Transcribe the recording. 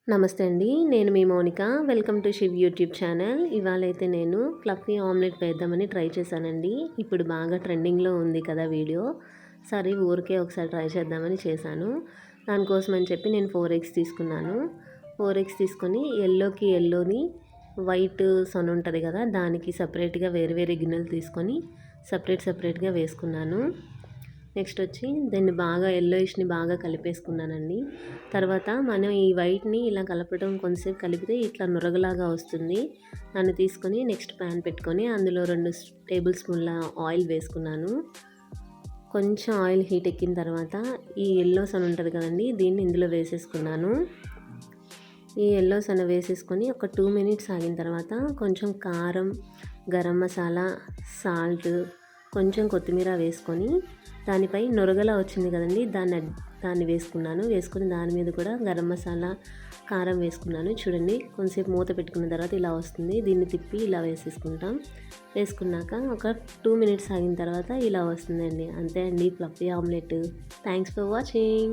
నమస్తే అండి. నేను మీ Mounika. Welcome to Shiv YouTube channel. ఇవాళైతే నేను ఫ్లఫీ ఆమ్లెట్ వేద్దామని ట్రై చేశానండి. ఇప్పుడు బాగా ట్రెండింగ్‌లో ఉంది కదా వీడియో. సరే ఊరికే ఒకసారి ట్రై చేద్దామని చేశాను. దానికోసం అని చెప్పి నేను 4 ఎగ్స్ తీసుకున్నాను. 4 ఎగ్స్ తీసుకొని యెల్లోకి యెల్లోని వైట్ సొన ఉంటది కదా! దానికి సెపరేట్‌గా వేరే వేరే గిన్నెలు తీసుకొని సెపరేట్‌గా వేసుకున్నాను. నెక్స్ట్ వచ్చి దాన్ని బాగా యెల్లోయిష్‌ని బాగా కలిపేసుకున్నానండి. తర్వాత మనం ఈ వైట్‌ని ఇలా కలపడం కొంతసేపు కలిపితే ఇట్లా నురగలాగా వస్తుంది. దాన్ని తీసుకొని నెక్స్ట్ ప్యాన్ పెట్టుకొని అందులో 2 టేబుల్ స్పూన్ల ఆయిల్ వేసుకున్నాను. కొంచెం ఆయిల్ హీట్ ఎక్కిన తర్వాత ఈ యెల్లో సొన ఉంటది కదండీ! దీన్ని ఇందులో వేసేసుకున్నాను. ఈ యెల్లో సొన వేసేసుకొని ఒక 2 మినిట్స్ ఆగిన తర్వాత కొంచెం కారం, గరం మసాలా, సాల్ట్, కొంచెం కొత్తిమీర వేసుకొని దానిపై నురగలా వచ్చింది కదండి, దాన్ని వేసుకున్నాను. వేసుకొని దాని మీద కూడా గరం మసాలా, కారం వేసుకున్నాను. చూడండి కొంచెంసేపు మూత పెట్టుకున్న తర్వాత ఇలా వస్తుంది. దీన్ని తిప్పి ఇలా వేసేసుకుంటాం. వేసుకున్నాక ఒక 2 మినిట్స్ ఆగిన తర్వాత ఇలా వస్తుందండి. అంతే అండి fluffy omelette. Thanks for watching.